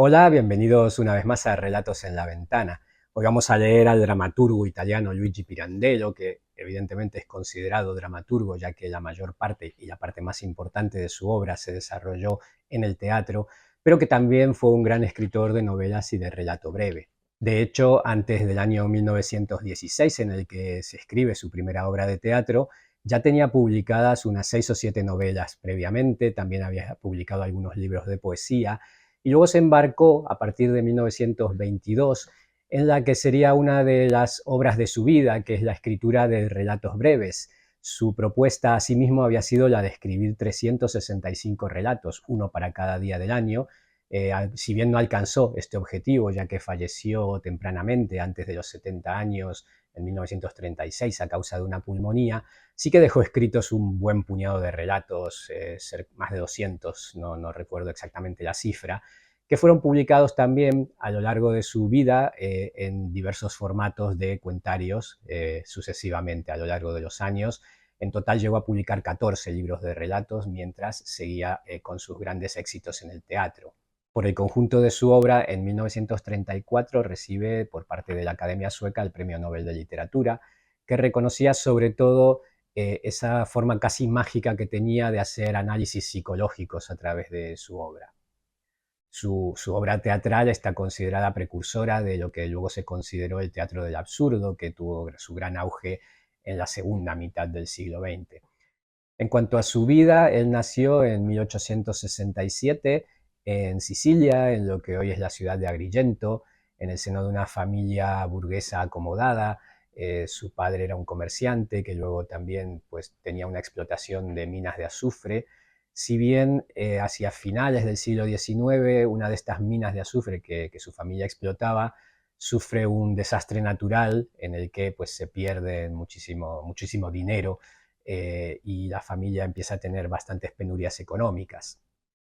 Hola, bienvenidos una vez más a Relatos en la Ventana. Hoy vamos a leer al dramaturgo italiano Luigi Pirandello, que evidentemente es considerado dramaturgo, ya que la mayor parte y la parte más importante de su obra se desarrolló en el teatro, pero que también fue un gran escritor de novelas y de relato breve. De hecho, antes del año 1916, en el que se escribe su primera obra de teatro, ya tenía publicadas unas 6 o 7 novelas previamente, también había publicado algunos libros de poesía, y luego se embarcó a partir de 1922 en la que sería una de las obras de su vida, que es la escritura de relatos breves. Su propuesta asimismo había sido la de escribir 365 relatos, uno para cada día del año. Si bien no alcanzó este objetivo, ya que falleció tempranamente, antes de los 70 años, en 1936, a causa de una pulmonía, sí que dejó escritos un buen puñado de relatos, más de 200, no recuerdo exactamente la cifra, que fueron publicados también a lo largo de su vida en diversos formatos de cuentarios sucesivamente a lo largo de los años. En total llegó a publicar 14 libros de relatos mientras seguía con sus grandes éxitos en el teatro. Por el conjunto de su obra, en 1934 recibe por parte de la Academia Sueca el Premio Nobel de Literatura, que reconocía sobre todo esa forma casi mágica que tenía de hacer análisis psicológicos a través de su obra. Su obra teatral está considerada precursora de lo que luego se consideró el teatro del absurdo, que tuvo su gran auge en la segunda mitad del siglo XX. En cuanto a su vida, él nació en 1867 en Sicilia, en lo que hoy es la ciudad de Agrigento, en el seno de una familia burguesa acomodada. Su padre era un comerciante que luego también pues, tenía una explotación de minas de azufre. Si bien hacia finales del siglo XIX, una de estas minas de azufre que su familia explotaba sufre un desastre natural en el que pues, se pierde muchísimo dinero y la familia empieza a tener bastantes penurias económicas.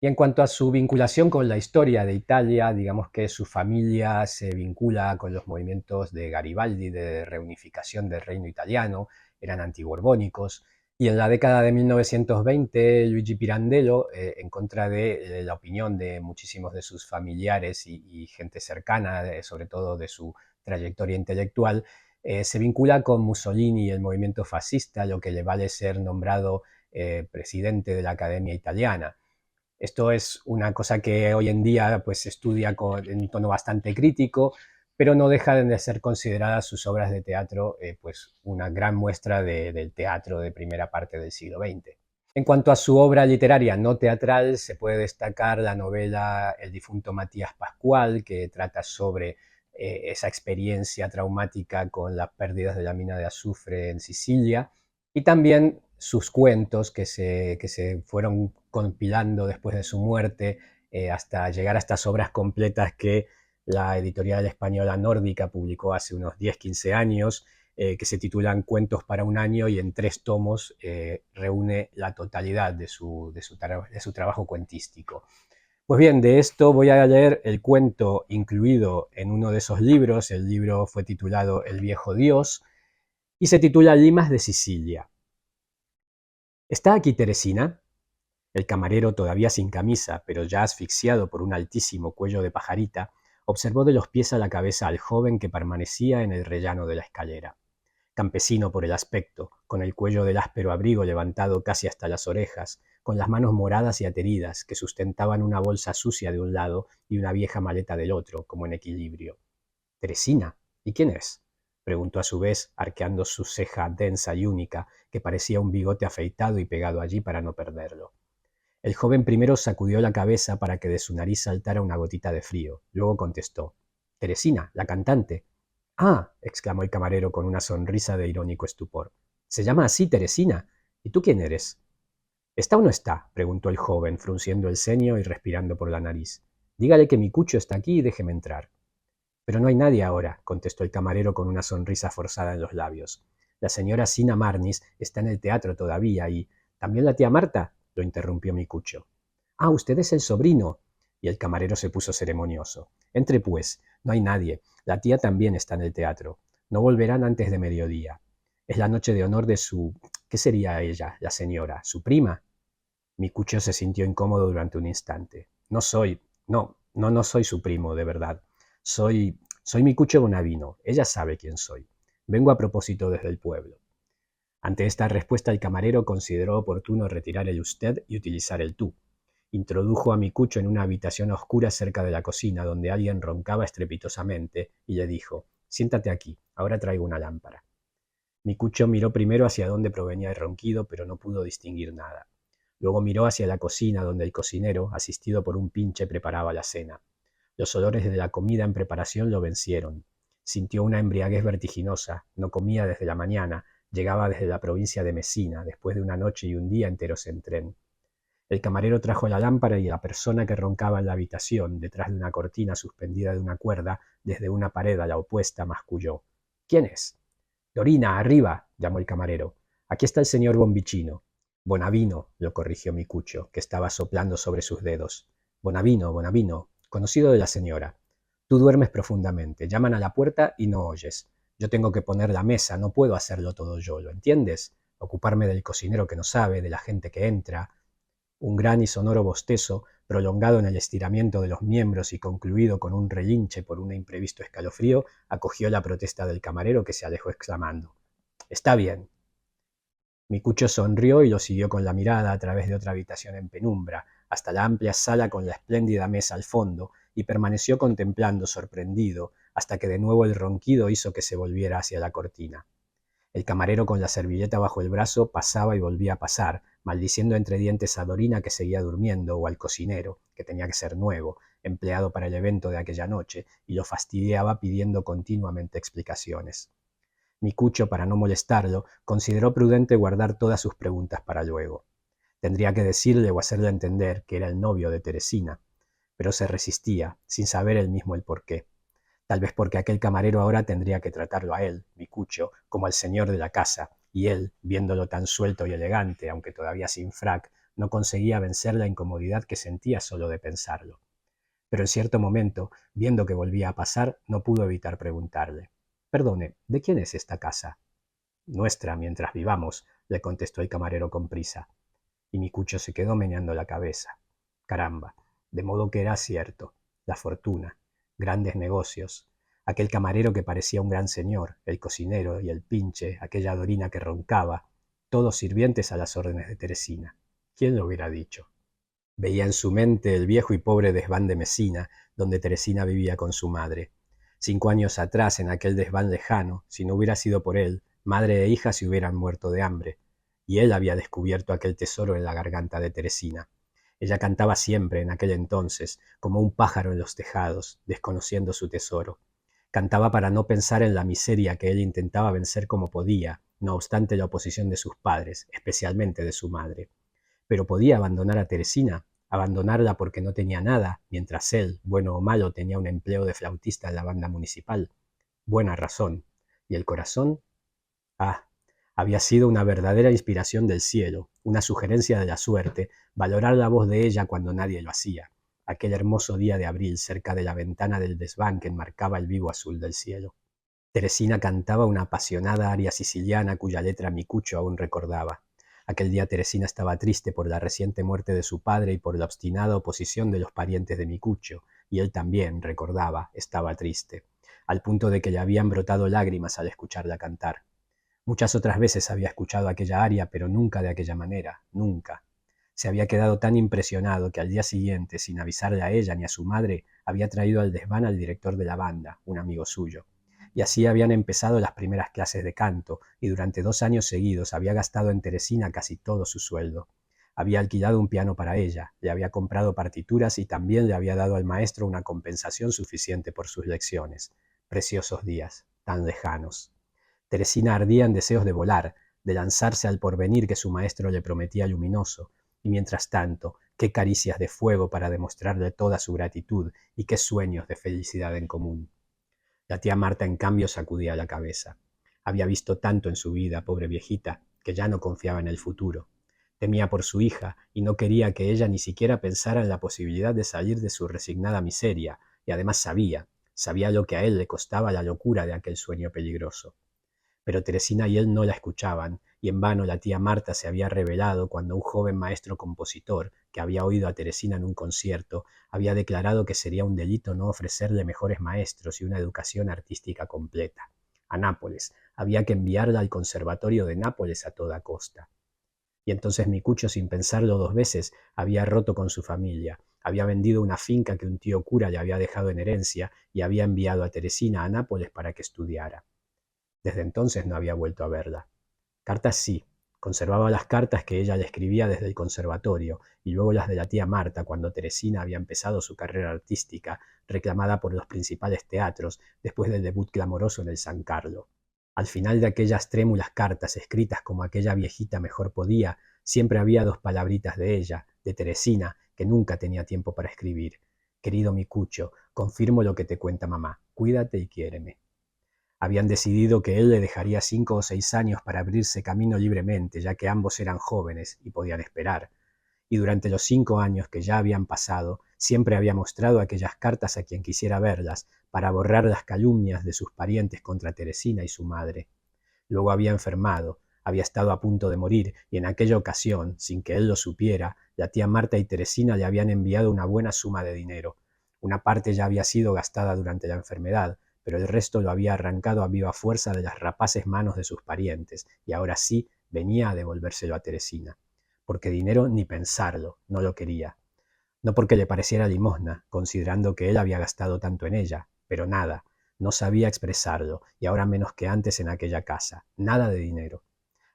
Y en cuanto a su vinculación con la historia de Italia, digamos que su familia se vincula con los movimientos de Garibaldi de reunificación del reino italiano, eran antiborbónicos, y en la década de 1920 Luigi Pirandello, en contra de la opinión de muchísimos de sus familiares y gente cercana, sobre todo de su trayectoria intelectual, se vincula con Mussolini y el movimiento fascista, lo que le vale ser nombrado presidente de la Academia Italiana. Esto es una cosa que hoy en día pues, se estudia en un tono bastante crítico, pero no dejan de ser consideradas sus obras de teatro pues, una gran muestra del teatro de primera parte del siglo XX. En cuanto a su obra literaria no teatral, se puede destacar la novela El difunto Matías Pascual, que trata sobre esa experiencia traumática con las pérdidas de la mina de azufre en Sicilia, y también sus cuentos que se fueron compilando después de su muerte hasta llegar a estas obras completas que la editorial española Nórdica publicó hace unos 10-15 años, que se titulan Cuentos para un año, y en 3 tomos reúne la totalidad de su trabajo cuentístico. Pues bien, de esto voy a leer el cuento incluido en uno de esos libros. El libro fue titulado El viejo Dios y se titula Limas de Sicilia. ¿Está aquí Teresina? El camarero, todavía sin camisa, pero ya asfixiado por un altísimo cuello de pajarita, observó de los pies a la cabeza al joven que permanecía en el rellano de la escalera. Campesino por el aspecto, con el cuello del áspero abrigo levantado casi hasta las orejas, con las manos moradas y ateridas que sustentaban una bolsa sucia de un lado y una vieja maleta del otro, como en equilibrio. Teresina, ¿y quién es? Preguntó a su vez, arqueando su ceja densa y única, que parecía un bigote afeitado y pegado allí para no perderlo. El joven primero sacudió la cabeza para que de su nariz saltara una gotita de frío. Luego contestó: Teresina, la cantante. Ah, exclamó el camarero con una sonrisa de irónico estupor. Se llama así Teresina. ¿Y tú quién eres? ¿Está o no está? Preguntó el joven, frunciendo el ceño y respirando por la nariz. Dígale que mi cucho está aquí y déjeme entrar. Pero no hay nadie ahora, contestó el camarero con una sonrisa forzada en los labios. La señora Sina Marnis está en el teatro todavía y... ¿También la tía Marta? Lo interrumpió Micucho. Ah, usted es el sobrino. Y el camarero se puso ceremonioso. Entre pues, no hay nadie. La tía también está en el teatro. No volverán antes de mediodía. Es la noche de honor de su... ¿Qué sería ella, la señora? ¿Su prima? Micucho se sintió incómodo durante un instante. No soy... No, No, no soy su primo, de verdad. Soy Micucho Bonavino. Ella sabe quién soy. Vengo a propósito desde el pueblo. Ante esta respuesta el camarero consideró oportuno retirar el usted y utilizar el tú. Introdujo a Micucho en una habitación oscura cerca de la cocina donde alguien roncaba estrepitosamente y le dijo: «Siéntate aquí, ahora traigo una lámpara». Micucho miró primero hacia donde provenía el ronquido, pero no pudo distinguir nada. Luego miró hacia la cocina donde el cocinero, asistido por un pinche, preparaba la cena. Los olores de la comida en preparación lo vencieron. Sintió una embriaguez vertiginosa, no comía desde la mañana, llegaba desde la provincia de Mesina, después de una noche y un día enteros en tren. El camarero trajo la lámpara y la persona que roncaba en la habitación, detrás de una cortina suspendida de una cuerda, desde una pared a la opuesta, masculló. «¿Quién es?» «Dorina, arriba», llamó el camarero. «Aquí está el señor Bombicino». «Bonavino», lo corrigió Micucho, que estaba soplando sobre sus dedos. «Bonavino, Bonavino, conocido de la señora. Tú duermes profundamente, llaman a la puerta y no oyes. Yo tengo que poner la mesa, no puedo hacerlo todo yo, ¿lo entiendes? Ocuparme del cocinero que no sabe, de la gente que entra». Un gran y sonoro bostezo, prolongado en el estiramiento de los miembros y concluido con un relinche por un imprevisto escalofrío, acogió la protesta del camarero, que se alejó exclamando: «Está bien». Micucho sonrió y lo siguió con la mirada a través de otra habitación en penumbra, hasta la amplia sala con la espléndida mesa al fondo, y permaneció contemplando sorprendido, hasta que de nuevo el ronquido hizo que se volviera hacia la cortina. El camarero, con la servilleta bajo el brazo, pasaba y volvía a pasar, maldiciendo entre dientes a Dorina, que seguía durmiendo, o al cocinero, que tenía que ser nuevo, empleado para el evento de aquella noche, y lo fastidiaba pidiendo continuamente explicaciones. Micucho, para no molestarlo, consideró prudente guardar todas sus preguntas para luego. Tendría que decirle o hacerle entender que era el novio de Teresina, pero se resistía, sin saber él mismo el porqué. Tal vez porque aquel camarero ahora tendría que tratarlo a él, Micucho, como al señor de la casa, y él, viéndolo tan suelto y elegante, aunque todavía sin frac, no conseguía vencer la incomodidad que sentía solo de pensarlo. Pero en cierto momento, viendo que volvía a pasar, no pudo evitar preguntarle: «Perdone, ¿de quién es esta casa?» «Nuestra, mientras vivamos», le contestó el camarero con prisa. Y Micucho se quedó meneando la cabeza. Caramba, de modo que era cierto. La fortuna, grandes negocios, aquel camarero que parecía un gran señor, el cocinero y el pinche, aquella Dorina que roncaba, todos sirvientes a las órdenes de Teresina. ¿Quién lo hubiera dicho? Veía en su mente el viejo y pobre desván de Mesina, donde Teresina vivía con su madre. 5 años atrás, en aquel desván lejano, si no hubiera sido por él, madre e hija se hubieran muerto de hambre. Y él había descubierto aquel tesoro en la garganta de Teresina. Ella cantaba siempre, en aquel entonces, como un pájaro en los tejados, desconociendo su tesoro. Cantaba para no pensar en la miseria que él intentaba vencer como podía, no obstante la oposición de sus padres, especialmente de su madre. Pero podía abandonar a Teresina, abandonarla porque no tenía nada, mientras él, bueno o malo, tenía un empleo de flautista en la banda municipal. Buena razón. ¿Y el corazón? Ah, había sido una verdadera inspiración del cielo, una sugerencia de la suerte, valorar la voz de ella cuando nadie lo hacía, aquel hermoso día de abril cerca de la ventana del desván que enmarcaba el vivo azul del cielo. Teresina cantaba una apasionada aria siciliana cuya letra Micucho aún recordaba. Aquel día Teresina estaba triste por la reciente muerte de su padre y por la obstinada oposición de los parientes de Micucho, y él también, recordaba, estaba triste, al punto de que le habían brotado lágrimas al escucharla cantar. Muchas otras veces había escuchado aquella aria, pero nunca de aquella manera, nunca. Se había quedado tan impresionado que al día siguiente, sin avisarle a ella ni a su madre, había traído al desván al director de la banda, un amigo suyo. Y así habían empezado las primeras clases de canto, y durante 2 años seguidos había gastado en Teresina casi todo su sueldo. Había alquilado un piano para ella, le había comprado partituras y también le había dado al maestro una compensación suficiente por sus lecciones. Preciosos días, tan lejanos. Teresina ardía en deseos de volar, de lanzarse al porvenir que su maestro le prometía luminoso, y mientras tanto, qué caricias de fuego para demostrarle toda su gratitud y qué sueños de felicidad en común. La tía Marta, en cambio, sacudía la cabeza. Había visto tanto en su vida, pobre viejita, que ya no confiaba en el futuro. Temía por su hija y no quería que ella ni siquiera pensara en la posibilidad de salir de su resignada miseria, y además sabía lo que a él le costaba la locura de aquel sueño peligroso. Pero Teresina y él no la escuchaban, y en vano la tía Marta se había revelado cuando un joven maestro compositor, que había oído a Teresina en un concierto, había declarado que sería un delito no ofrecerle mejores maestros y una educación artística completa. A Nápoles, había que enviarla al conservatorio de Nápoles a toda costa. Y entonces Micucho, sin pensarlo dos veces, había roto con su familia, había vendido una finca que un tío cura le había dejado en herencia y había enviado a Teresina a Nápoles para que estudiara. Desde entonces no había vuelto a verla. Cartas sí, conservaba las cartas que ella le escribía desde el conservatorio y luego las de la tía Marta cuando Teresina había empezado su carrera artística, reclamada por los principales teatros después del debut clamoroso en el San Carlo. Al final de aquellas trémulas cartas escritas como aquella viejita mejor podía, siempre había dos palabritas de ella, de Teresina, que nunca tenía tiempo para escribir. Querido Micucho, confirmo lo que te cuenta mamá, cuídate y quiéreme. Habían decidido que él le dejaría 5 o 6 años para abrirse camino libremente, ya que ambos eran jóvenes y podían esperar. Y durante los 5 años que ya habían pasado, siempre había mostrado aquellas cartas a quien quisiera verlas, para borrar las calumnias de sus parientes contra Teresina y su madre. Luego había enfermado, había estado a punto de morir, y en aquella ocasión, sin que él lo supiera, la tía Marta y Teresina le habían enviado una buena suma de dinero. Una parte ya había sido gastada durante la enfermedad, pero el resto lo había arrancado a viva fuerza de las rapaces manos de sus parientes, y ahora sí venía a devolvérselo a Teresina. Porque dinero ni pensarlo, no lo quería. No porque le pareciera limosna, considerando que él había gastado tanto en ella, pero nada, no sabía expresarlo, y ahora menos que antes en aquella casa, nada de dinero.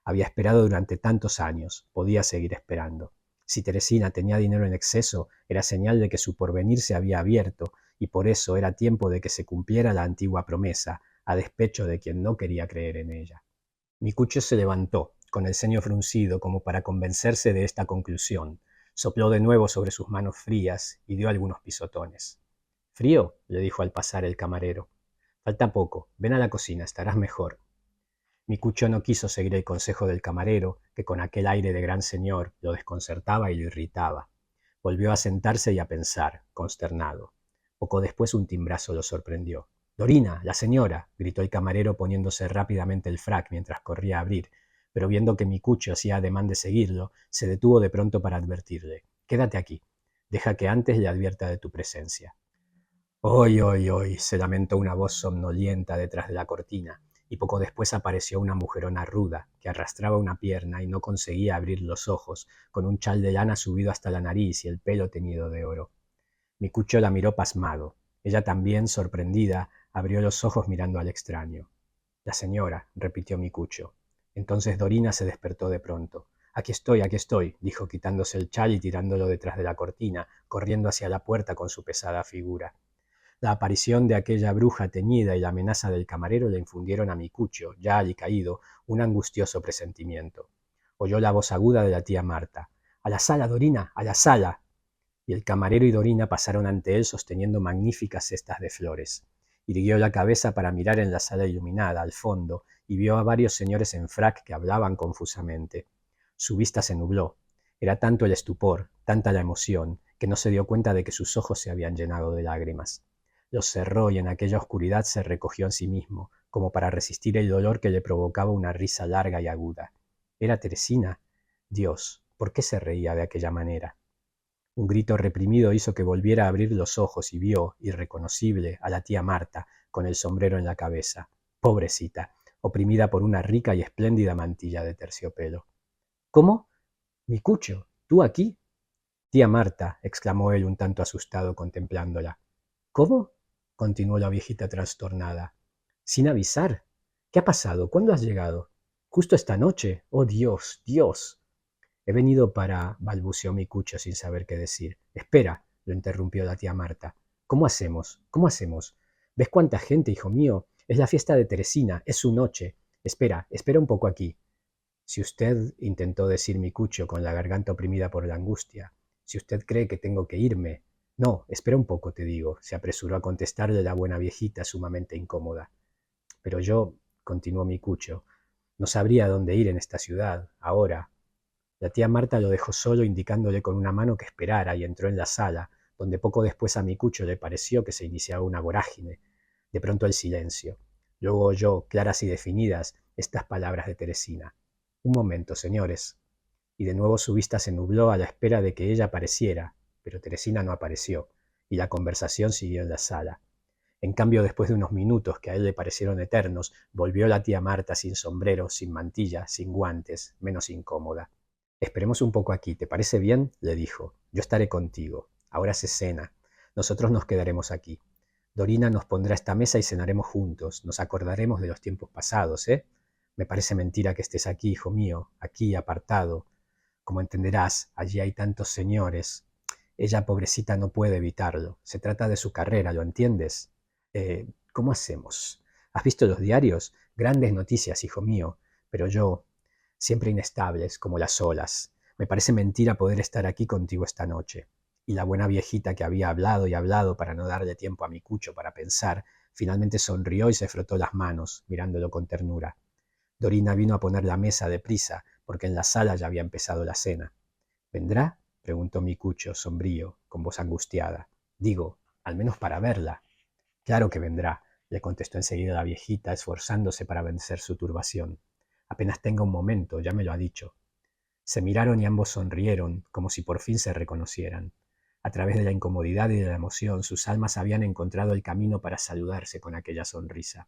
Había esperado durante tantos años, podía seguir esperando. Si Teresina tenía dinero en exceso, era señal de que su porvenir se había abierto, y por eso era tiempo de que se cumpliera la antigua promesa, a despecho de quien no quería creer en ella. Micucho se levantó, con el ceño fruncido como para convencerse de esta conclusión. Sopló de nuevo sobre sus manos frías y dio algunos pisotones. —¿Frío? —le dijo al pasar el camarero. —Falta poco. Ven a la cocina, estarás mejor. Micucho no quiso seguir el consejo del camarero, que con aquel aire de gran señor lo desconcertaba y lo irritaba. Volvió a sentarse y a pensar, consternado. Poco después un timbrazo lo sorprendió. —¡Dorina, la señora! —gritó el camarero poniéndose rápidamente el frac mientras corría a abrir, pero viendo que Micucho hacía ademán de seguirlo, se detuvo de pronto para advertirle: —Quédate aquí. Deja que antes le advierta de tu presencia. —¡Oy, oy, oy! —se lamentó una voz somnolienta detrás de la cortina, y poco después apareció una mujerona ruda, que arrastraba una pierna y no conseguía abrir los ojos, con un chal de lana subido hasta la nariz y el pelo teñido de oro. Micucho la miró pasmado. Ella también, sorprendida, abrió los ojos mirando al extraño. —La señora —repitió Micucho. Entonces Dorina se despertó de pronto. Aquí estoy —dijo quitándose el chal y tirándolo detrás de la cortina, corriendo hacia la puerta con su pesada figura. La aparición de aquella bruja teñida y la amenaza del camarero le infundieron a Micucho, ya alicaído, un angustioso presentimiento. Oyó la voz aguda de la tía Marta. —¡A la sala, Dorina! ¡A la sala! Y el camarero y Dorina pasaron ante él sosteniendo magníficas cestas de flores. Irguió la cabeza para mirar en la sala iluminada, al fondo, y vio a varios señores en frac que hablaban confusamente. Su vista se nubló. Era tanto el estupor, tanta la emoción, que no se dio cuenta de que sus ojos se habían llenado de lágrimas. Los cerró y en aquella oscuridad se recogió en sí mismo, como para resistir el dolor que le provocaba una risa larga y aguda. ¿Era Teresina? Dios, ¿por qué se reía de aquella manera? Un grito reprimido hizo que volviera a abrir los ojos y vio, irreconocible, a la tía Marta, con el sombrero en la cabeza. Pobrecita, oprimida por una rica y espléndida mantilla de terciopelo. —¿Cómo? —Micucho, ¿tú aquí? —Tía Marta —exclamó él un tanto asustado contemplándola. —¿Cómo? —continuó la viejita trastornada—. ¿Sin avisar? ¿Qué ha pasado? ¿Cuándo has llegado? —Justo esta noche. ¡Oh, Dios, Dios! He venido para... balbuceó Micucho sin saber qué decir. —Espera —lo interrumpió la tía Marta—. ¿Cómo hacemos? ¿Cómo hacemos? ¿Ves cuánta gente, hijo mío? Es la fiesta de Teresina, es su noche. Espera un poco aquí. Si usted, intentó decir Micucho con la garganta oprimida por la angustia, si usted cree que tengo que irme... No, espera un poco, te digo, se apresuró a contestarle la buena viejita sumamente incómoda. Pero yo, continuó Micucho, no sabría dónde ir en esta ciudad, ahora. La tía Marta lo dejó solo indicándole con una mano que esperara y entró en la sala, donde poco después a Micucho le pareció que se iniciaba una vorágine. De pronto el silencio. Luego oyó, claras y definidas, estas palabras de Teresina. —Un momento, señores. y de nuevo su vista se nubló a la espera de que ella apareciera, pero Teresina no apareció, y la conversación siguió en la sala. En cambio, después de unos minutos que a él le parecieron eternos, volvió la tía Marta sin sombrero, sin mantilla, sin guantes, menos incómoda. Esperemos un poco aquí, ¿te parece bien?, le dijo. Yo estaré contigo. Ahora se cena. Nosotros nos quedaremos aquí. Dorina nos pondrá esta mesa y cenaremos juntos. Nos acordaremos de los tiempos pasados, ¿eh? Me parece mentira que estés aquí, hijo mío, aquí, apartado. Como entenderás, allí hay tantos señores. Ella, pobrecita, no puede evitarlo. Se trata de su carrera, ¿lo entiendes? ¿Cómo hacemos? ¿Has visto los diarios? Grandes noticias, hijo mío. Pero yo, siempre inestables, como las olas. Me parece mentira poder estar aquí contigo esta noche. Y la buena viejita que había hablado y hablado para no darle tiempo a mi cucho para pensar, finalmente sonrió y se frotó las manos, mirándolo con ternura. Dorina vino a poner la mesa deprisa, porque en la sala ya había empezado la cena. ¿Vendrá?, preguntó mi cucho, sombrío, con voz angustiada. Digo, al menos para verla. Claro que vendrá, le contestó enseguida la viejita, esforzándose para vencer su turbación. Apenas tenga un momento, ya me lo ha dicho. Se miraron y ambos sonrieron, como si por fin se reconocieran. A través de la incomodidad y de la emoción, sus almas habían encontrado el camino para saludarse con aquella sonrisa.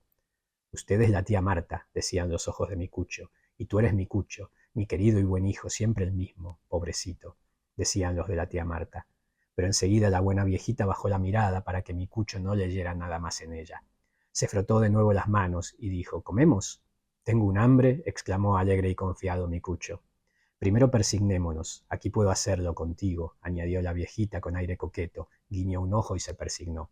Usted es la tía Marta, decían los ojos de mi cucho, y tú eres mi cucho, mi querido y buen hijo, siempre el mismo, pobrecito, decían los de la tía Marta. Pero enseguida la buena viejita bajó la mirada para que mi cucho no leyera nada más en ella. Se frotó de nuevo las manos y dijo, ¿comemos? Tengo un hambre, exclamó alegre y confiado mi cucho. Primero persignémonos, aquí puedo hacerlo contigo, añadió la viejita con aire coqueto, guiñó un ojo y se persignó.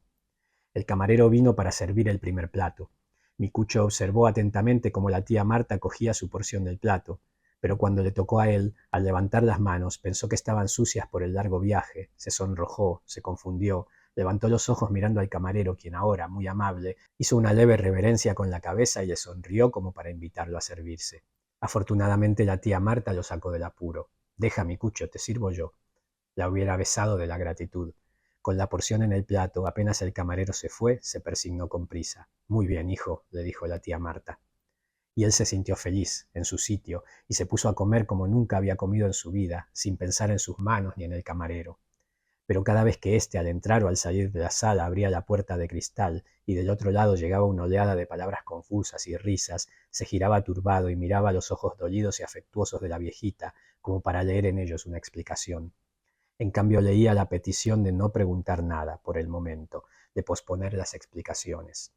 El camarero vino para servir el primer plato. Mi cucho observó atentamente cómo la tía Marta cogía su porción del plato, pero cuando le tocó a él, al levantar las manos, pensó que estaban sucias por el largo viaje, se sonrojó, se confundió, levantó los ojos mirando al camarero, quien ahora, muy amable, hizo una leve reverencia con la cabeza y le sonrió como para invitarlo a servirse. Afortunadamente la tía Marta lo sacó del apuro. Deja, mi cucho, te sirvo yo. La hubiera besado de la gratitud. Con la porción en el plato, apenas el camarero se fue, se persignó con prisa. Muy bien, hijo, le dijo la tía Marta. Y él se sintió feliz, en su sitio, y se puso a comer como nunca había comido en su vida, sin pensar en sus manos ni en el camarero. Pero cada vez que éste, al entrar o al salir de la sala, abría la puerta de cristal y del otro lado llegaba una oleada de palabras confusas y risas, se giraba turbado y miraba los ojos dolidos y afectuosos de la viejita, como para leer en ellos una explicación. En cambio leía la petición de no preguntar nada, por el momento, de posponer las explicaciones.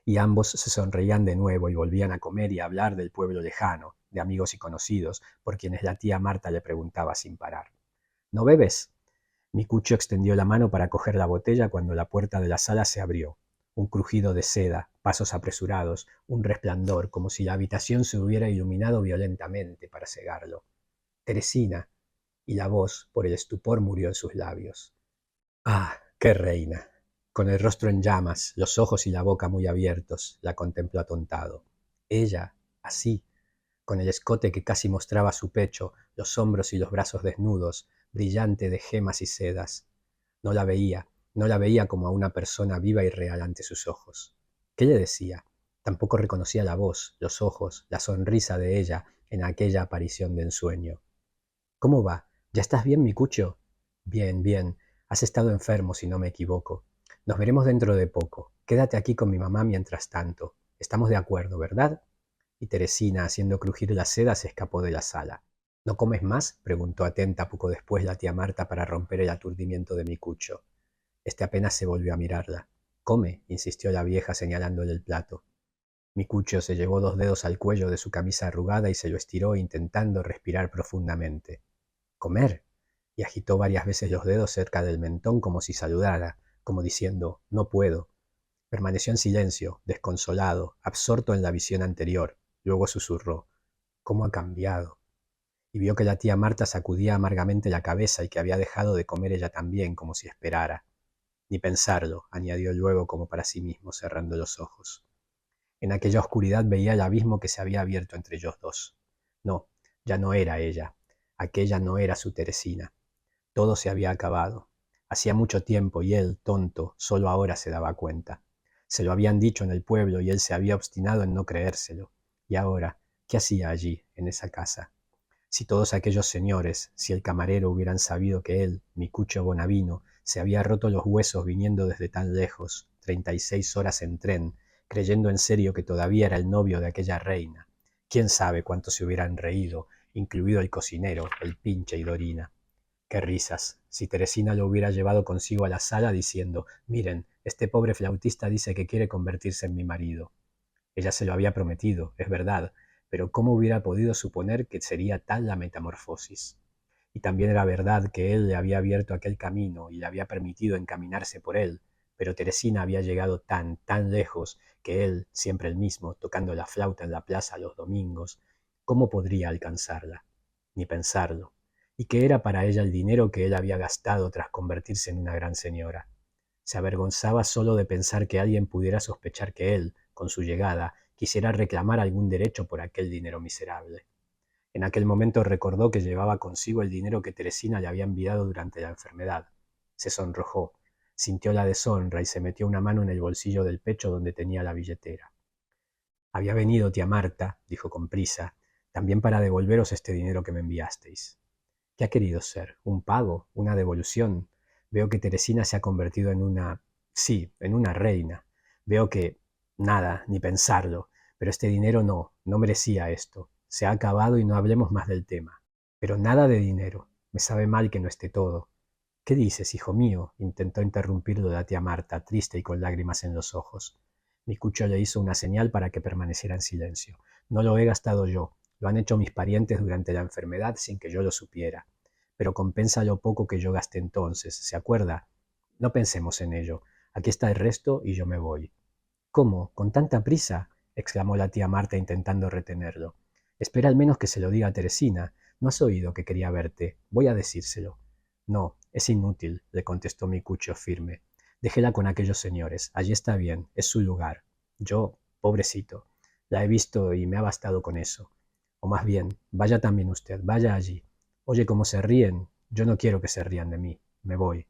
Y ambos se sonreían de nuevo y volvían a comer y a hablar del pueblo lejano, de amigos y conocidos, por quienes la tía Marta le preguntaba sin parar. ¿No bebes? Mi cucho extendió la mano para coger la botella cuando la puerta de la sala se abrió. Un crujido de seda, pasos apresurados, un resplandor, como si la habitación se hubiera iluminado violentamente para cegarlo. Teresina, y la voz, por el estupor, murió en sus labios. ¡Ah, qué reina! Con el rostro en llamas, los ojos y la boca muy abiertos, la contempló atontado. Ella, así, con el escote que casi mostraba su pecho, los hombros y los brazos desnudos, brillante de gemas y sedas. No la veía, no la veía como a una persona viva y real ante sus ojos. ¿Qué le decía? Tampoco reconocía la voz, los ojos, la sonrisa de ella en aquella aparición de ensueño. ¿Cómo va? ¿Ya estás bien, mi cucho? Bien, bien. Has estado enfermo, si no me equivoco. Nos veremos dentro de poco. Quédate aquí con mi mamá mientras tanto. Estamos de acuerdo, ¿verdad? Y Teresina, haciendo crujir la seda, se escapó de la sala. ¿No comes más?, preguntó atenta poco después la tía Marta para romper el aturdimiento de mi cucho. Este apenas se volvió a mirarla. Come, insistió la vieja señalándole el plato. Mi cucho se llevó 2 dedos al cuello de su camisa arrugada y se lo estiró intentando respirar profundamente. Comer. Y agitó varias veces los dedos cerca del mentón como si saludara, como diciendo, no puedo. Permaneció en silencio, desconsolado, absorto en la visión anterior. Luego susurró, ¿cómo ha cambiado? Y vio que la tía Marta sacudía amargamente la cabeza y que había dejado de comer ella también, como si esperara. Ni pensarlo, añadió luego como para sí mismo, cerrando los ojos. En aquella oscuridad veía el abismo que se había abierto entre ellos dos. No, ya no era ella. Aquella no era su Teresina. Todo se había acabado. Hacía mucho tiempo y él, tonto, solo ahora se daba cuenta. Se lo habían dicho en el pueblo y él se había obstinado en no creérselo. Y ahora, ¿qué hacía allí, en esa casa? Si todos aquellos señores, si el camarero hubieran sabido que él, Micuccio Bonavino, se había roto los huesos viniendo desde tan lejos, 36 horas en tren, creyendo en serio que todavía era el novio de aquella reina, quién sabe cuánto se hubieran reído, incluido el cocinero, el pinche y Dorina. Qué risas, si Teresina lo hubiera llevado consigo a la sala diciendo, miren, este pobre flautista dice que quiere convertirse en mi marido. Ella se lo había prometido, es verdad, pero ¿cómo hubiera podido suponer que sería tal la metamorfosis? Y también era verdad que él le había abierto aquel camino y le había permitido encaminarse por él, pero Teresina había llegado tan lejos que él, siempre el mismo, tocando la flauta en la plaza los domingos, ¿cómo podría alcanzarla? Ni pensarlo. ¿Y qué era para ella el dinero que él había gastado tras convertirse en una gran señora? Se avergonzaba solo de pensar que alguien pudiera sospechar que él, con su llegada, quisiera reclamar algún derecho por aquel dinero miserable. En aquel momento recordó que llevaba consigo el dinero que Teresina le había enviado durante la enfermedad. Se sonrojó, sintió la deshonra y se metió una mano en el bolsillo del pecho donde tenía la billetera. Había venido tía Marta, dijo con prisa, también para devolveros este dinero que me enviasteis. ¿Qué ha querido ser? ¿Un pago? ¿Una devolución? Veo que Teresina se ha convertido en una... sí, en una reina. Veo que... nada, ni pensarlo. Pero este dinero no merecía esto. Se ha acabado y no hablemos más del tema. Pero nada de dinero. Me sabe mal que no esté todo. ¿Qué dices, hijo mío? Intentó interrumpirlo la tía Marta, triste y con lágrimas en los ojos. Micucho le hizo una señal para que permaneciera en silencio. No lo he gastado yo. Lo han hecho mis parientes durante la enfermedad sin que yo lo supiera. Pero compensa lo poco que yo gasté entonces, ¿se acuerda? No pensemos en ello. Aquí está el resto y yo me voy. ¿Cómo? ¿Con tanta prisa? Exclamó la tía Marta intentando retenerlo. Espera al menos que se lo diga a Teresina. ¿No has oído que quería verte? Voy a decírselo. No, es inútil, le contestó Micucho firme. Déjela con aquellos señores. Allí está bien, es su lugar. Yo, pobrecito, la he visto y me ha bastado con eso. O más bien, vaya también usted, vaya allí. Oye cómo se ríen. Yo no quiero que se rían de mí. Me voy.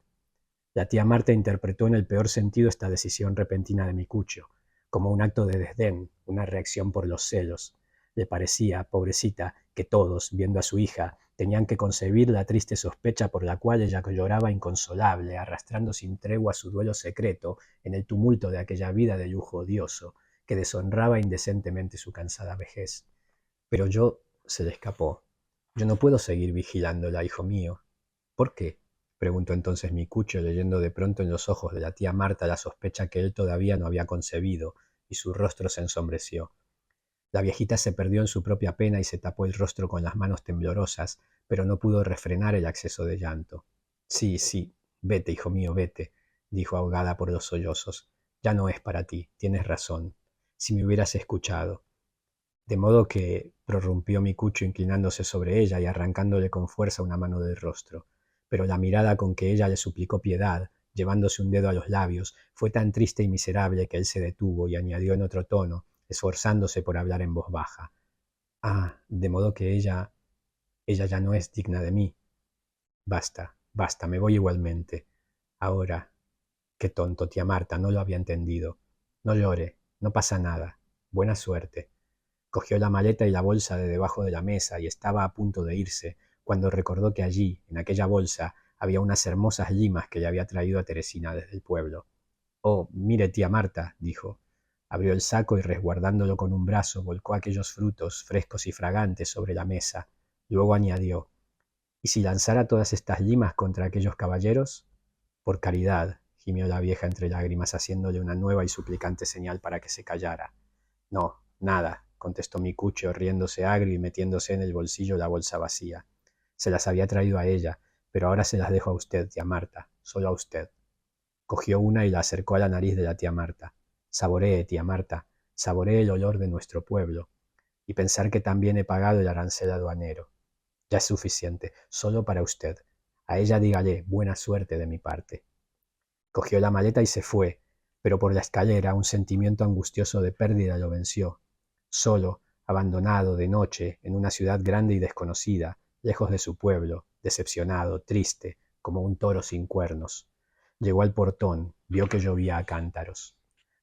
La tía Marta interpretó en el peor sentido esta decisión repentina de Micucho, como un acto de desdén, una reacción por los celos. Le parecía, pobrecita, que todos, viendo a su hija, tenían que concebir la triste sospecha por la cual ella lloraba inconsolable, arrastrando sin tregua su duelo secreto en el tumulto de aquella vida de lujo odioso, que deshonraba indecentemente su cansada vejez. Pero yo, se le escapó, yo no puedo seguir vigilándola, hijo mío. ¿Por qué? Preguntó entonces Micucho, leyendo de pronto en los ojos de la tía Marta la sospecha que él todavía no había concebido, y su rostro se ensombreció. La viejita se perdió en su propia pena y se tapó el rostro con las manos temblorosas, pero no pudo refrenar el acceso de llanto. Sí, sí, vete, hijo mío, vete, dijo ahogada por los sollozos. Ya no es para ti, tienes razón. Si me hubieras escuchado. De modo que, prorrumpió Micucho inclinándose sobre ella y arrancándole con fuerza una mano del rostro, pero la mirada con que ella le suplicó piedad, llevándose un dedo a los labios, fue tan triste y miserable que él se detuvo y añadió en otro tono, esforzándose por hablar en voz baja. Ah, de modo que ella ya no es digna de mí. Basta, basta, me voy igualmente. Ahora, qué tonto, tía Marta, no lo había entendido. No llore, no pasa nada. Buena suerte. Cogió la maleta y la bolsa de debajo de la mesa y estaba a punto de irse, cuando recordó que allí, en aquella bolsa, había unas hermosas limas que le había traído a Teresina desde el pueblo. Oh, mire, tía Marta, dijo. Abrió el saco y resguardándolo con un brazo, volcó aquellos frutos frescos y fragantes sobre la mesa. Luego añadió, ¿y si lanzara todas estas limas contra aquellos caballeros? Por caridad, gimió la vieja entre lágrimas, haciéndole una nueva y suplicante señal para que se callara. No, nada, contestó Micucho, riéndose agrio y metiéndose en el bolsillo la bolsa vacía. Se las había traído a ella, pero ahora se las dejo a usted, tía Marta, solo a usted. Cogió una y la acercó a la nariz de la tía Marta. Saboree, tía Marta, saboree el olor de nuestro pueblo. Y pensar que también he pagado el arancel aduanero. Ya es suficiente, solo para usted. A ella dígale buena suerte de mi parte. Cogió la maleta y se fue, pero por la escalera un sentimiento angustioso de pérdida lo venció. Solo, abandonado, de noche, en una ciudad grande y desconocida, lejos de su pueblo, decepcionado, triste, como un toro sin cuernos. Llegó al portón, vio que llovía a cántaros.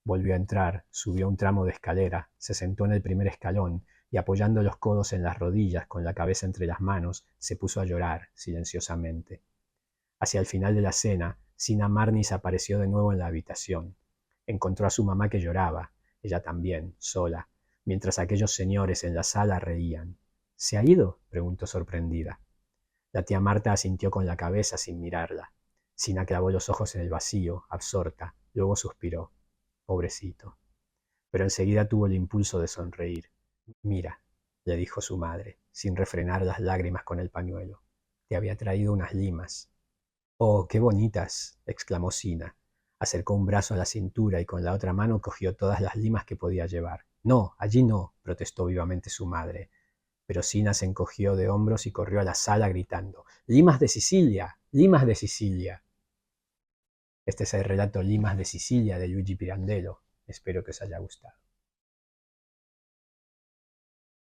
Volvió a entrar, subió un tramo de escalera, se sentó en el primer escalón y apoyando los codos en las rodillas con la cabeza entre las manos, se puso a llorar silenciosamente. Hacia el final de la cena, Sina Marnis apareció de nuevo en la habitación. Encontró a su mamá que lloraba, ella también, sola, mientras aquellos señores en la sala reían. ¿Se ha ido?, preguntó sorprendida. La tía Marta asintió con la cabeza sin mirarla. Sina clavó los ojos en el vacío, absorta, luego suspiró. Pobrecito. Pero enseguida tuvo el impulso de sonreír. Mira, le dijo su madre, sin refrenar las lágrimas con el pañuelo. Te había traído unas limas. Oh, qué bonitas, exclamó Sina. Acercó un brazo a la cintura y con la otra mano cogió todas las limas que podía llevar. No, allí no, protestó vivamente su madre. Pero Sina se encogió de hombros y corrió a la sala gritando: ¡Limas de Sicilia! ¡Limas de Sicilia! Este es el relato Limas de Sicilia de Luigi Pirandello. Espero que os haya gustado.